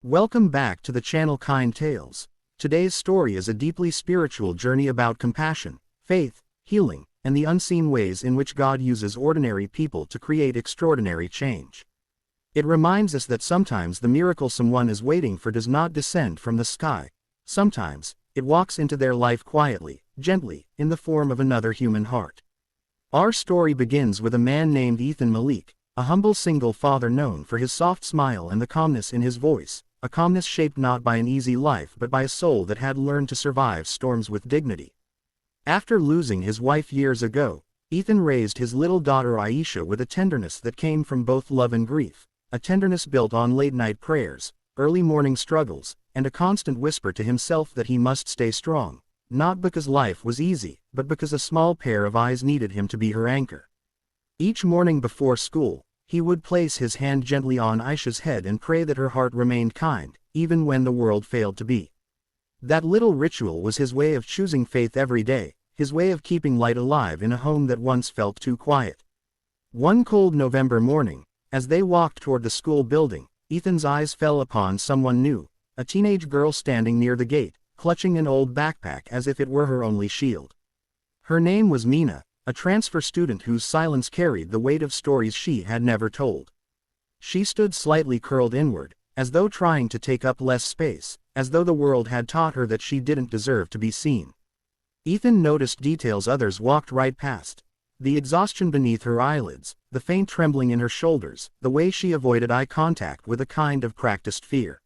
Welcome back to the channel Kind Tales. Today's story is a deeply spiritual journey about compassion, faith, healing, and the unseen ways in which God uses ordinary people to create extraordinary change. It reminds us that sometimes the miracle someone is waiting for does not descend from the sky. Sometimes, it walks into their life quietly, gently, in the form of another human heart. Our story begins with a man named Ethan Malik, a humble single father known for his soft smile and the calmness in his voice, a calmness shaped not by an easy life but by a soul that had learned to survive storms with dignity. After losing his wife years ago, Ethan raised his little daughter Aisha with a tenderness that came from both love and grief, a tenderness built on late-night prayers, early morning struggles, and a constant whisper to himself that he must stay strong, not because life was easy, but because a small pair of eyes needed him to be her anchor. Each morning before school, he would place his hand gently on Aisha's head and pray that her heart remained kind, even when the world failed to be. That little ritual was his way of choosing faith every day, his way of keeping light alive in a home that once felt too quiet. One cold November morning, as they walked toward the school building, Ethan's eyes fell upon someone new, a teenage girl standing near the gate, clutching an old backpack as if it were her only shield. Her name was Mina, a transfer student whose silence carried the weight of stories she had never told. She stood slightly curled inward, as though trying to take up less space, as though the world had taught her that she didn't deserve to be seen. Ethan noticed details others walked right past: the exhaustion beneath her eyelids, the faint trembling in her shoulders, the way she avoided eye contact with a kind of practiced fear.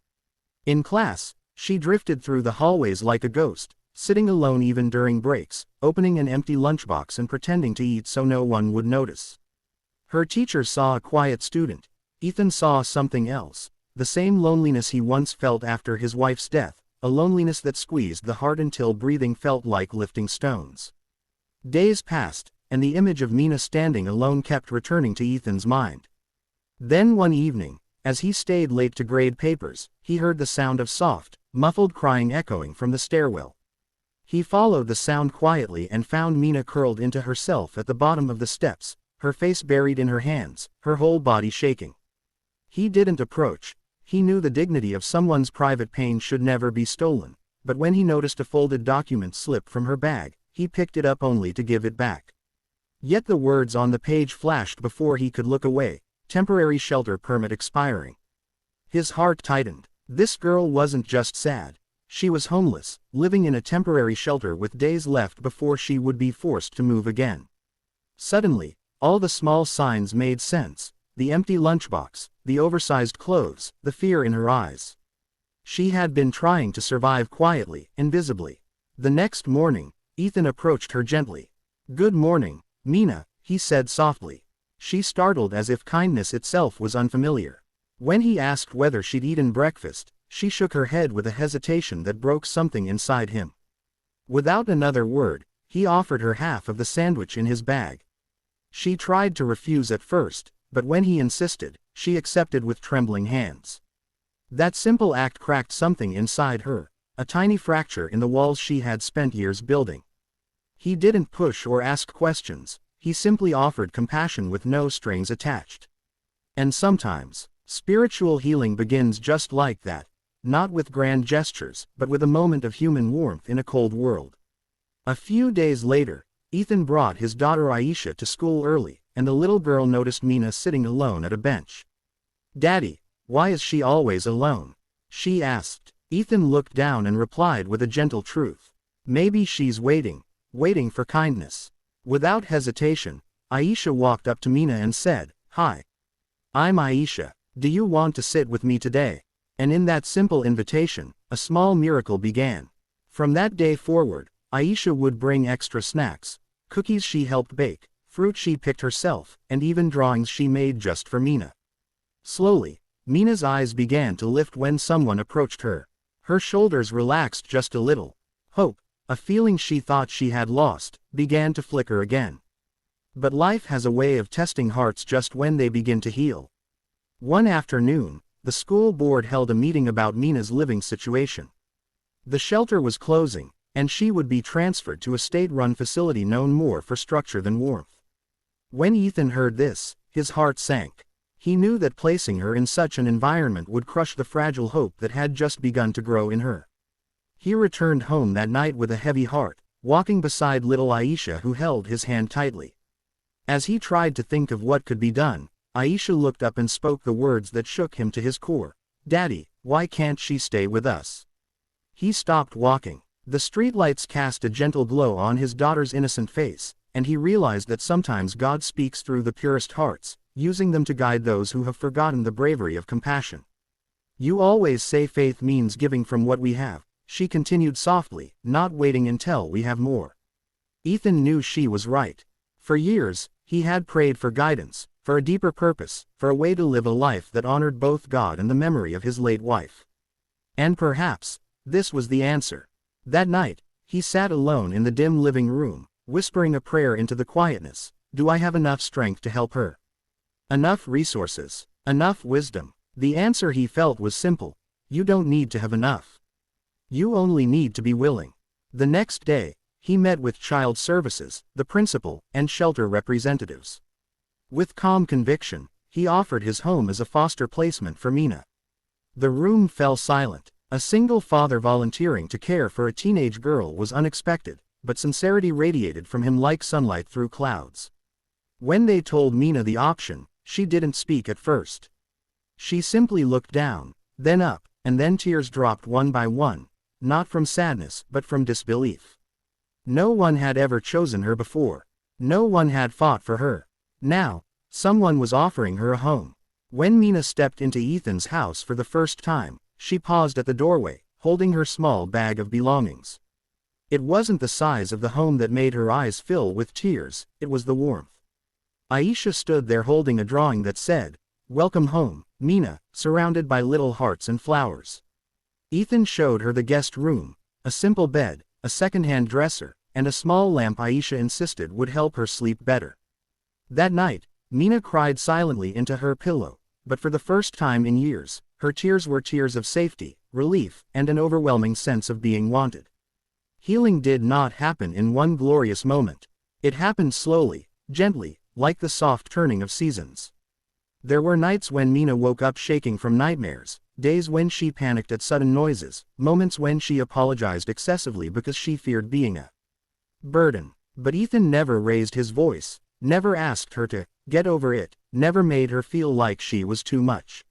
In class, she drifted through the hallways like a ghost, sitting alone even during breaks, opening an empty lunchbox and pretending to eat so no one would notice. Her teacher saw a quiet student. Ethan saw something else, the same loneliness he once felt after his wife's death, a loneliness that squeezed the heart until breathing felt like lifting stones. Days passed, and the image of Mina standing alone kept returning to Ethan's mind. Then one evening, as he stayed late to grade papers, he heard the sound of soft, muffled crying echoing from the stairwell. He followed the sound quietly and found Mina curled into herself at the bottom of the steps, her face buried in her hands, her whole body shaking. He didn't approach. He knew the dignity of someone's private pain should never be stolen, but when he noticed a folded document slip from her bag, he picked it up only to give it back. Yet the words on the page flashed before he could look away: temporary shelter permit expiring. His heart tightened. This girl wasn't just sad. She was homeless, living in a temporary shelter with days left before she would be forced to move again. Suddenly, all the small signs made sense: the empty lunchbox, the oversized clothes, the fear in her eyes. She had been trying to survive quietly, invisibly. The next morning, Ethan approached her gently. "Good morning, Mina," he said softly. She startled as if kindness itself was unfamiliar. When he asked whether she'd eaten breakfast, she shook her head with a hesitation that broke something inside him. Without another word, he offered her half of the sandwich in his bag. She tried to refuse at first, but when he insisted, she accepted with trembling hands. That simple act cracked something inside her, a tiny fracture in the walls she had spent years building. He didn't push or ask questions, he simply offered compassion with no strings attached. And sometimes, spiritual healing begins just like that. Not with grand gestures, but with a moment of human warmth in a cold world. A few days later, Ethan brought his daughter Aisha to school early, and the little girl noticed Mina sitting alone at a bench. "Daddy, why is she always alone?" she asked. Ethan looked down and replied with a gentle truth: "Maybe she's waiting for kindness." Without hesitation, Aisha walked up to Mina and said, "Hi. I'm Aisha. Do you want to sit with me today?" And in that simple invitation, a small miracle began. From that day forward, Aisha would bring extra snacks, cookies she helped bake, fruit she picked herself, and even drawings she made just for Mina. Slowly, Mina's eyes began to lift when someone approached her. Her shoulders relaxed just a little. Hope, a feeling she thought she had lost, began to flicker again. But life has a way of testing hearts just when they begin to heal. One afternoon, the school board held a meeting about Mina's living situation. The shelter was closing, and she would be transferred to a state-run facility known more for structure than warmth. When Ethan heard this, his heart sank. He knew that placing her in such an environment would crush the fragile hope that had just begun to grow in her. He returned home that night with a heavy heart, walking beside little Aisha who held his hand tightly. As he tried to think of what could be done, Aisha looked up and spoke the words that shook him to his core. "Daddy, why can't she stay with us?" He stopped walking. The streetlights cast a gentle glow on his daughter's innocent face, and he realized that sometimes God speaks through the purest hearts, using them to guide those who have forgotten the bravery of compassion. "You always say faith means giving from what we have," she continued softly, "not waiting until we have more." Ethan knew she was right. For years, he had prayed for guidance, for a deeper purpose, for a way to live a life that honored both God and the memory of his late wife. And perhaps, this was the answer. That night, he sat alone in the dim living room, whispering a prayer into the quietness. "Do I have enough strength to help her? Enough resources? Enough wisdom?" The answer he felt was simple. You don't need to have enough. You only need to be willing. The next day, he met with child services, the principal, and shelter representatives. With calm conviction, he offered his home as a foster placement for Mina. The room fell silent. A single father volunteering to care for a teenage girl was unexpected, but sincerity radiated from him like sunlight through clouds. When they told Mina the option, she didn't speak at first. She simply looked down, then up, and then tears dropped one by one, not from sadness but from disbelief. No one had ever chosen her before. No one had fought for her. Now, someone was offering her a home. When Mina stepped into Ethan's house for the first time, she paused at the doorway, holding her small bag of belongings. It wasn't the size of the home that made her eyes fill with tears, it was the warmth. Aisha stood there holding a drawing that said, "Welcome home, Mina," surrounded by little hearts and flowers. Ethan showed her the guest room, a simple bed, a second-hand dresser, and a small lamp Aisha insisted would help her sleep better. That night, Mina cried silently into her pillow, but for the first time in years, her tears were tears of safety, relief, and an overwhelming sense of being wanted. Healing did not happen in one glorious moment. It happened slowly, gently, like the soft turning of seasons. There were nights when Mina woke up shaking from nightmares, days when she panicked at sudden noises, moments when she apologized excessively because she feared being a burden. But Ethan never raised his voice, never asked her to get over it, never made her feel like she was too much.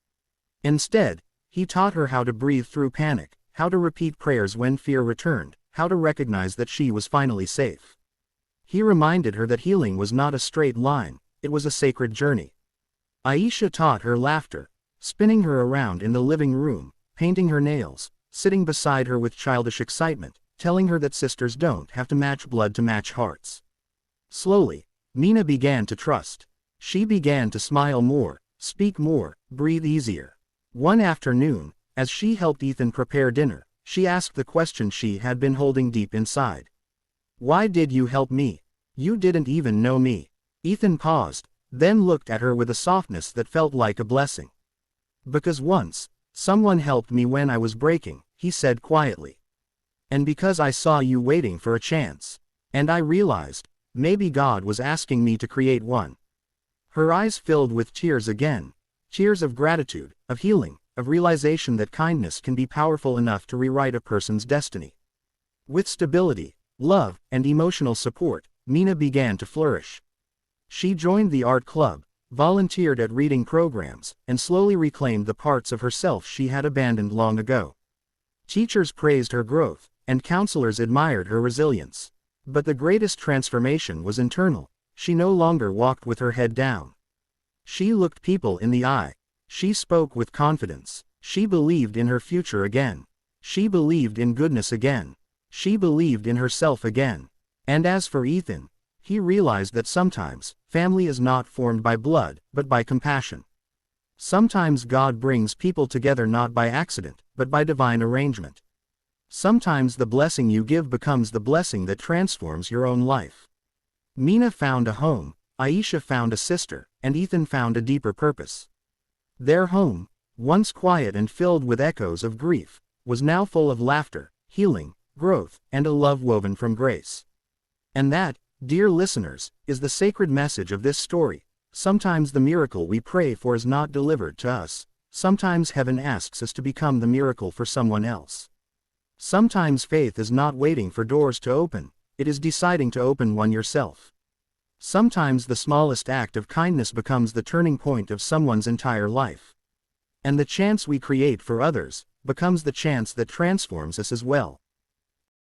Instead, he taught her how to breathe through panic, how to repeat prayers when fear returned, how to recognize that she was finally safe. He reminded her that healing was not a straight line, it was a sacred journey. Aisha taught her laughter, spinning her around in the living room, painting her nails, sitting beside her with childish excitement, telling her that sisters don't have to match blood to match hearts. Slowly, Mina began to trust. She began to smile more, speak more, breathe easier. One afternoon, as she helped Ethan prepare dinner, she asked the question she had been holding deep inside. "Why did you help me? You didn't even know me." Ethan paused, then looked at her with a softness that felt like a blessing. "Because once, someone helped me when I was breaking," he said quietly. "And because I saw you waiting for a chance. And I realized, maybe God was asking me to create one." Her eyes filled with tears again. Tears of gratitude, of healing, of realization that kindness can be powerful enough to rewrite a person's destiny. With stability, love, and emotional support, Mina began to flourish. She joined the art club, volunteered at reading programs, and slowly reclaimed the parts of herself she had abandoned long ago. Teachers praised her growth, and counselors admired her resilience. But the greatest transformation was internal. She no longer walked with her head down. She looked people in the eye. She spoke with confidence. She believed in her future again. She believed in goodness again. She believed in herself again. And as for Ethan, he realized that sometimes, family is not formed by blood, but by compassion. Sometimes God brings people together not by accident, but by divine arrangement. Sometimes the blessing you give becomes the blessing that transforms your own life. Mina found a home, Aisha found a sister, and Ethan found a deeper purpose. Their home, once quiet and filled with echoes of grief, was now full of laughter, healing, growth, and a love woven from grace. And that, dear listeners, is the sacred message of this story. Sometimes the miracle we pray for is not delivered to us. Sometimes heaven asks us to become the miracle for someone else. Sometimes faith is not waiting for doors to open, it is deciding to open one yourself. Sometimes the smallest act of kindness becomes the turning point of someone's entire life. And the chance we create for others becomes the chance that transforms us as well.